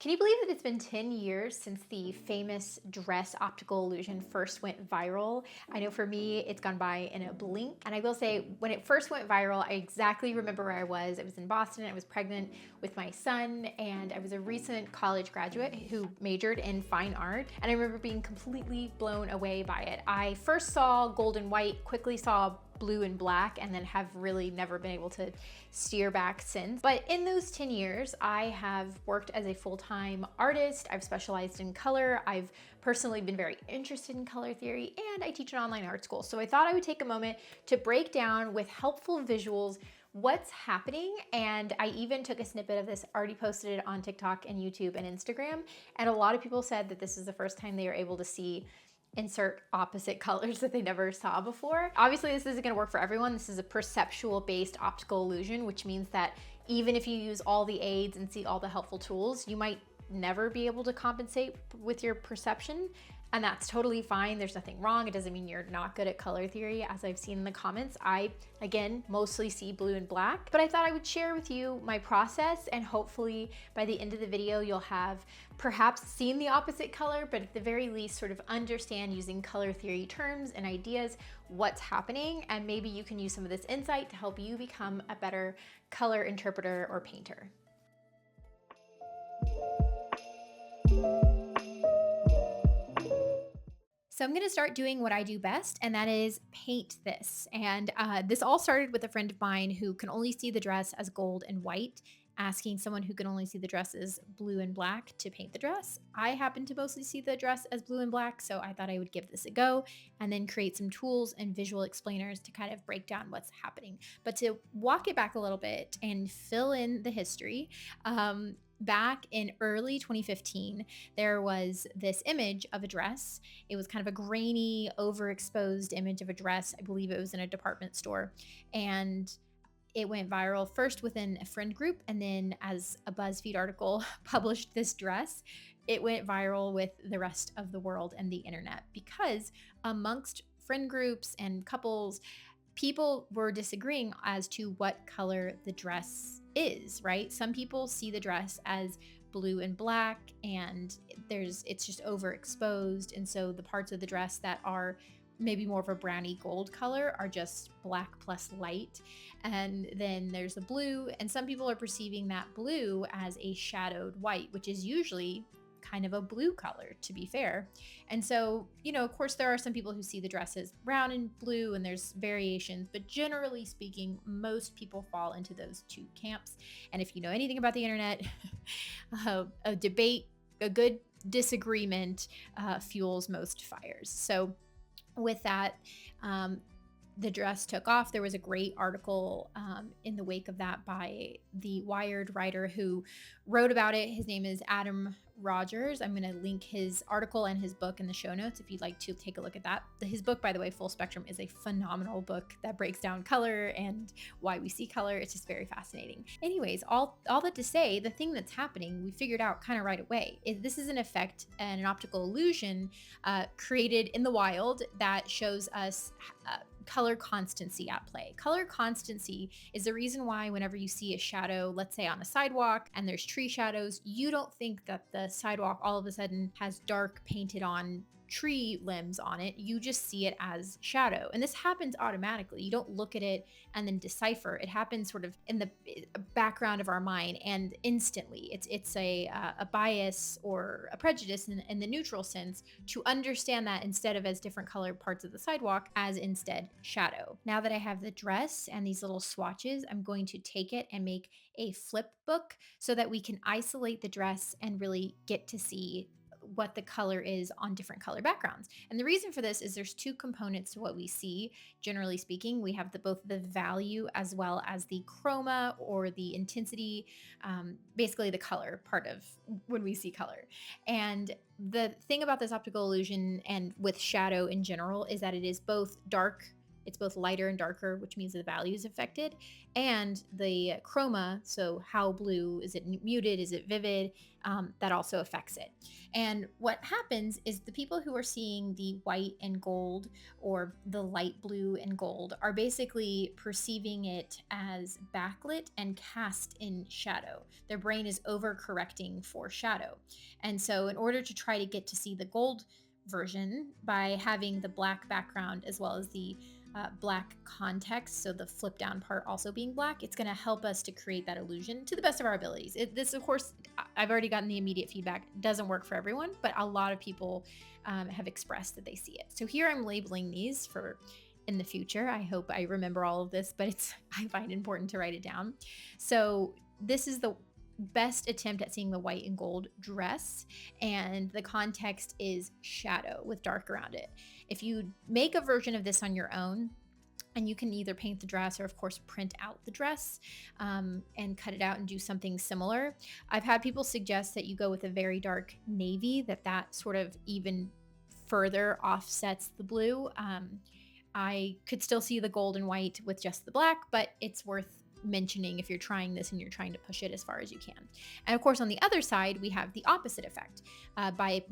Can you believe that it's been 10 years since the famous dress optical illusion first went viral? I know for me, it's gone by in a blink. And I will say, when it first went viral, I exactly remember where I was. I was in Boston, I was pregnant with my son, and I was a recent college graduate who majored in fine art. And I remember being completely blown away by it. I first saw gold and white, quickly saw blue and black, and then have really never been able to steer back since. But in those 10 years, I have worked as a full-time artist. I've specialized in color. I've personally been very interested in color theory, and I teach an online art school. So I thought I would take a moment to break down with helpful visuals what's happening. And I even took a snippet of this, already posted it on TikTok and YouTube and Instagram. And a lot of people said that this is the first time they are able to see insert opposite colors that they never saw before. Obviously, this isn't gonna work for everyone. This is a perceptual based optical illusion, which means that even if you use all the aids and see all the helpful tools, you might never be able to compensate with your perception. And that's totally fine. There's nothing wrong. It doesn't mean you're not good at color theory. As I've seen in the comments, I, again, mostly see blue and black, but I thought I would share with you my process, and hopefully by the end of the video, you'll have perhaps seen the opposite color, but at the very least sort of understand, using color theory terms and ideas, what's happening. And maybe you can use some of this insight to help you become a better color interpreter or painter. So I'm gonna start doing what I do best, and that is paint this. And this all started with a friend of mine who can only see the dress as gold and white, asking someone who can only see the dress as blue and black to paint the dress. I happen to mostly see the dress as blue and black, so I thought I would give this a go and then create some tools and visual explainers to kind of break down what's happening. But to walk it back a little bit and fill in the history, back in early 2015, there was this image of a dress. It was kind of a grainy, overexposed image of a dress. I believe it was in a department store. And it went viral first within a friend group, and then as a BuzzFeed article published this dress, it went viral with the rest of the world and the internet, because amongst friend groups and couples, people were disagreeing as to what color the dress is, right? Some people see the dress as blue and black, and it's just overexposed, and so the parts of the dress that are maybe more of a browny gold color are just black plus light. And then there's the blue, and some people are perceiving that blue as a shadowed white, which is usually kind of a blue color, to be fair. And so, of course, there are some people who see the dress as brown and blue, and there's variations, but generally speaking, most people fall into those two camps. And if you know anything about the internet, a debate, a good disagreement fuels most fires. So with that, the dress took off. There was a great article in the wake of that by the Wired writer who wrote about it. His name is Adam Rogers. I'm going to link his article and his book in the show notes if you'd like to take a look at that. His book, by the way, Full Spectrum, is a phenomenal book that breaks down color and why we see color. It's just very fascinating. Anyways, all that to say, the thing that's happening, we figured out kind of right away, is this is an effect and an optical illusion created in the wild that shows us color constancy at play. Color constancy is the reason why whenever you see a shadow, let's say on a sidewalk, and there's tree shadows, you don't think that the sidewalk all of a sudden has dark painted on tree limbs on it. You just see it as shadow. And this happens automatically. You don't look at it and then decipher. It happens sort of in the background of our mind and instantly. It's a bias or a prejudice in the neutral sense to understand that instead of as different colored parts of the sidewalk, as instead shadow. Now that I have the dress and these little swatches, I'm going to take it and make a flip book so that we can isolate the dress and really get to see what the color is on different color backgrounds. And the reason for this is there's two components to what we see. Generally speaking, we have both the value as well as the chroma or the intensity, basically the color part of when we see color. And the thing about this optical illusion and with shadow in general is that it is both dark It's both lighter and darker, which means the value is affected, and the chroma, so how blue is it, muted, is it vivid, that also affects it. And what happens is the people who are seeing the white and gold or the light blue and gold are basically perceiving it as backlit and cast in shadow. Their brain is overcorrecting for shadow. And so, in order to try to get to see the gold version by having the black background as well as the black context, so the flip down part also being black, it's going to help us to create that illusion to the best of our abilities. This, of course, I've already gotten the immediate feedback, doesn't work for everyone, but a lot of people have expressed that they see it. So here I'm labeling these for in the future. I hope I remember all of this, but I find it important to write it down. So this is the best attempt at seeing the white and gold dress, and the context is shadow with dark around it. If you make a version of this on your own, and you can either paint the dress or of course print out the dress and cut it out and do something similar. I've had people suggest that you go with a very dark navy, that sort of even further offsets the blue. I could still see the gold and white with just the black, but it's worth mentioning if you're trying this and you're trying to push it as far as you can. And of course, on the other side, we have the opposite effect by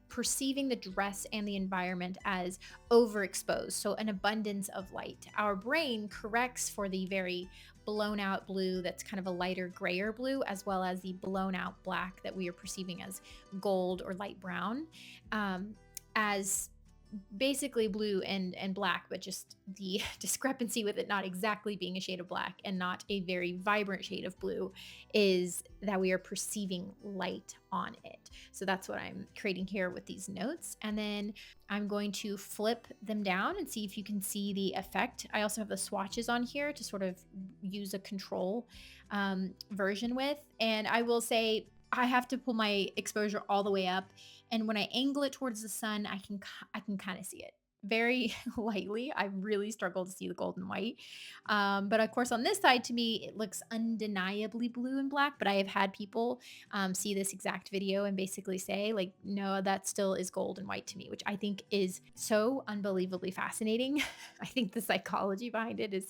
perceiving the dress and the environment as overexposed, so an abundance of light. Our brain corrects for the very blown out blue that's kind of a lighter grayer blue, as well as the blown out black that we are perceiving as gold or light brown, as basically blue and black, but just the discrepancy with it not exactly being a shade of black and not a very vibrant shade of blue is that we are perceiving light on it. So that's what I'm creating here with these notes. And then I'm going to flip them down and see if you can see the effect. I also have the swatches on here to sort of use a control version with. And I will say I have to pull my exposure all the way up, and when I angle it towards the sun, I can kind of see it very lightly. I really struggle to see the gold and white. But of course, on this side, to me, it looks undeniably blue and black. But I have had people see this exact video and basically say, like, no, that still is gold and white to me, which I think is so unbelievably fascinating. I think the psychology behind it is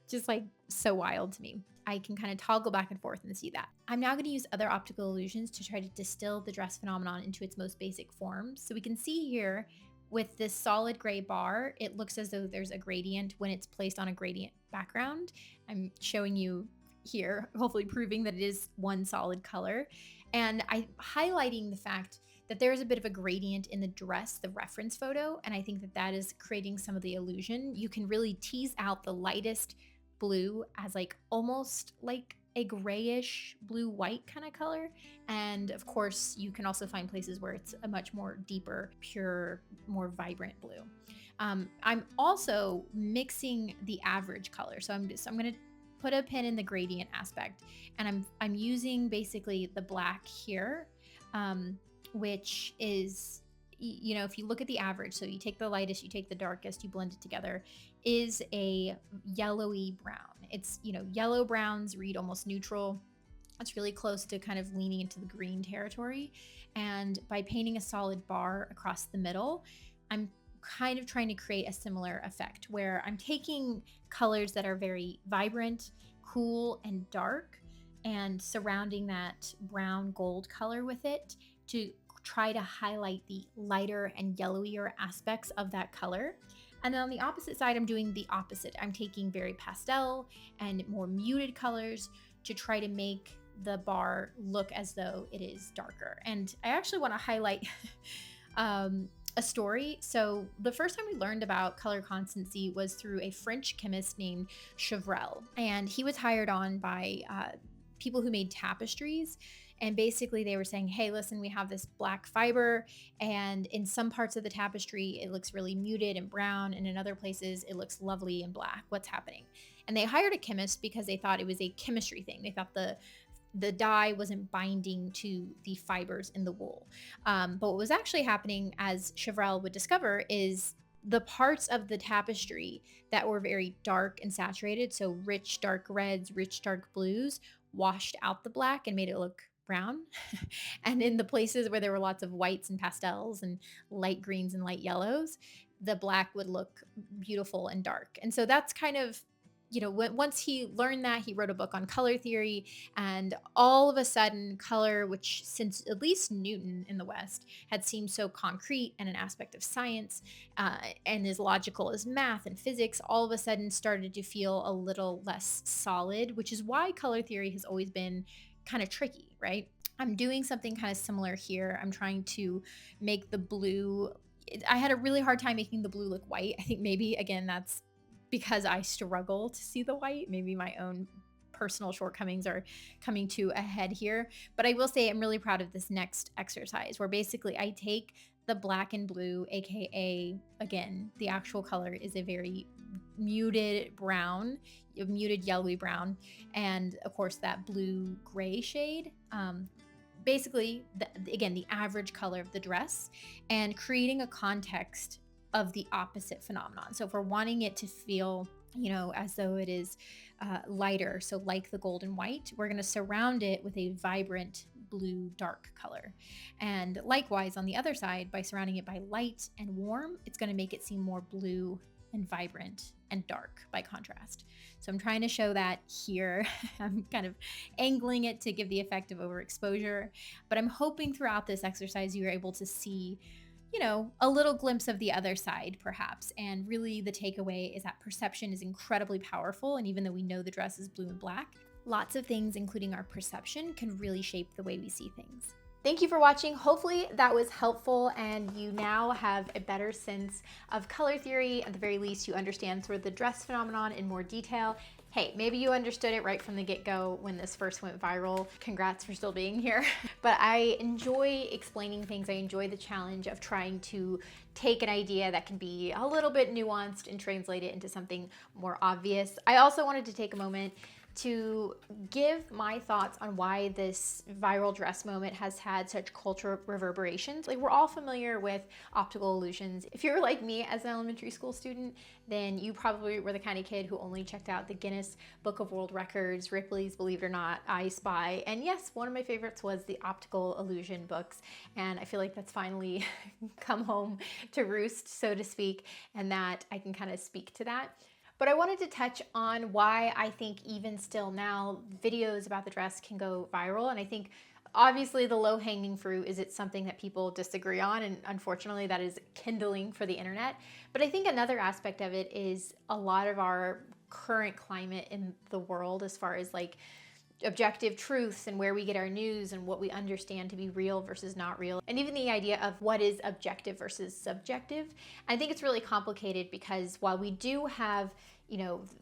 just like so wild to me. I can kind of toggle back and forth and see that. I'm now going to use other optical illusions to try to distill the dress phenomenon into its most basic forms. So we can see here with this solid gray bar, it looks as though there's a gradient when it's placed on a gradient background. I'm showing you here, hopefully proving that it is one solid color. And I'm highlighting the fact that there is a bit of a gradient in the dress, the reference photo, and I think that that is creating some of the illusion. You can really tease out the lightest blue as like almost like a grayish blue white kind of color, and of course you can also find places where it's a much more deeper, pure, more vibrant blue. I'm also mixing the average color, so I'm going to put a pin in the gradient aspect, and I'm using basically the black here, which is, you know, if you look at the average, so you take the lightest, you take the darkest, you blend it together, is a yellowy brown. It's, you know, yellow browns read almost neutral. It's really close to kind of leaning into the green territory. And by painting a solid bar across the middle, I'm kind of trying to create a similar effect where I'm taking colors that are very vibrant, cool, and dark, and surrounding that brown gold color with it to try to highlight the lighter and yellowier aspects of that color. And then on the opposite side, I'm doing the opposite. I'm taking very pastel and more muted colors to try to make the bar look as though it is darker. And I actually want to highlight a story. So the first time we learned about color constancy was through a French chemist named Chevrel. And he was hired on by people who made tapestries. And basically they were saying, hey, listen, we have this black fiber, and in some parts of the tapestry, it looks really muted and brown. And in other places, it looks lovely and black. What's happening? And they hired a chemist because they thought it was a chemistry thing. They thought the dye wasn't binding to the fibers in the wool. But what was actually happening, as Chevrel would discover, is the parts of the tapestry that were very dark and saturated, so rich dark reds, rich dark blues, washed out the black and made it look brown. And in the places where there were lots of whites and pastels and light greens and light yellows, the black would look beautiful and dark. And so that's kind of, once he learned that, he wrote a book on color theory. And all of a sudden, color, which since at least Newton in the West had seemed so concrete and an aspect of science, and as logical as math and physics, all of a sudden started to feel a little less solid, which is why color theory has always been kind of tricky, right? I'm doing something kind of similar here. I'm trying to make the blue. I had a really hard time making the blue look white. I think maybe, again, that's because I struggle to see the white. Maybe my own personal shortcomings are coming to a head here. But I will say I'm really proud of this next exercise where basically I take the black and blue, aka, again, the actual color is a very muted brown, a muted yellowy brown, and of course that blue gray shade. Basically, again, the average color of the dress, and creating a context of the opposite phenomenon. So if we're wanting it to feel, as though it is lighter, so like the gold and white, we're going to surround it with a vibrant blue dark color. And likewise, on the other side, by surrounding it by light and warm, it's going to make it seem more blue and vibrant and dark by contrast. So I'm trying to show that here. I'm kind of angling it to give the effect of overexposure, but I'm hoping throughout this exercise you're able to see, a little glimpse of the other side perhaps. And really the takeaway is that perception is incredibly powerful. And even though we know the dress is blue and black, lots of things, including our perception, can really shape the way we see things. Thank you for watching. Hopefully that was helpful and you now have a better sense of color theory. At the very least, you understand sort of the dress phenomenon in more detail. Hey, maybe you understood it right from the get-go when this first went viral. Congrats for still being here. But I enjoy explaining things. I enjoy the challenge of trying to take an idea that can be a little bit nuanced and translate it into something more obvious. I also wanted to take a moment to give my thoughts on why this viral dress moment has had such cultural reverberations. Like, we're all familiar with optical illusions. If you're like me as an elementary school student, then you probably were the kind of kid who only checked out the Guinness Book of World Records, Ripley's Believe It or Not, I Spy. And yes, one of my favorites was the optical illusion books. And I feel like that's finally come home to roost, so to speak, and that I can kind of speak to that. But I wanted to touch on why I think even still now videos about the dress can go viral. And I think obviously the low-hanging fruit is it's something that people disagree on, and unfortunately that is kindling for the internet. But I think another aspect of it is a lot of our current climate in the world as far as like objective truths and where we get our news and what we understand to be real versus not real, and even the idea of what is objective versus subjective. I think it's really complicated because while we do have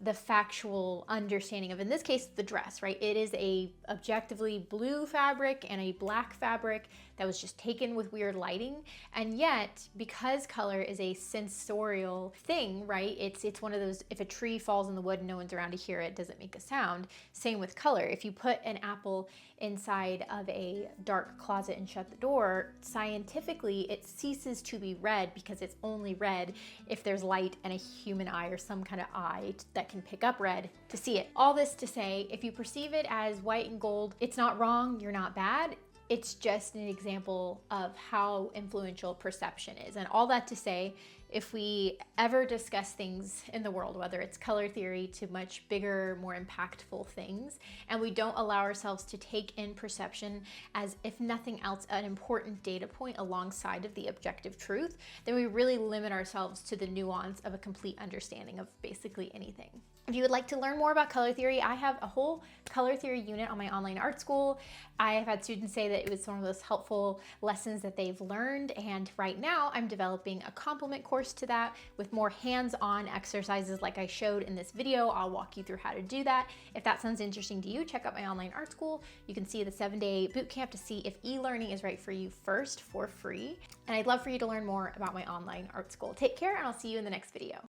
the factual understanding of, in this case, the dress, right? It is a objectively blue fabric and a black fabric that was just taken with weird lighting. And yet, because color is a sensorial thing, right? It's one of those, if a tree falls in the wood and no one's around to hear it, doesn't make a sound. Same with color. If you put an apple inside of a dark closet and shut the door, scientifically it ceases to be red because it's only red if there's light and a human eye or some kind of eye that can pick up red to see it. All this to say, if you perceive it as white and gold, it's not wrong, you're not bad. It's just an example of how influential perception is. And all that to say, if we ever discuss things in the world, whether it's color theory to much bigger, more impactful things, and we don't allow ourselves to take in perception as, if nothing else, an important data point alongside of the objective truth, then we really limit ourselves to the nuance of a complete understanding of basically anything. If you would like to learn more about color theory, I have a whole color theory unit on my online art school. I have had students say that it was one of those helpful lessons that they've learned, and right now I'm developing a complement course to that with more hands-on exercises like I showed in this video. I'll walk you through how to do that. If that sounds interesting to you, check out my online art school. You can see the 7-day boot camp to see if e-learning is right for you first for free. And I'd love for you to learn more about my online art school. Take care, and I'll see you in the next video.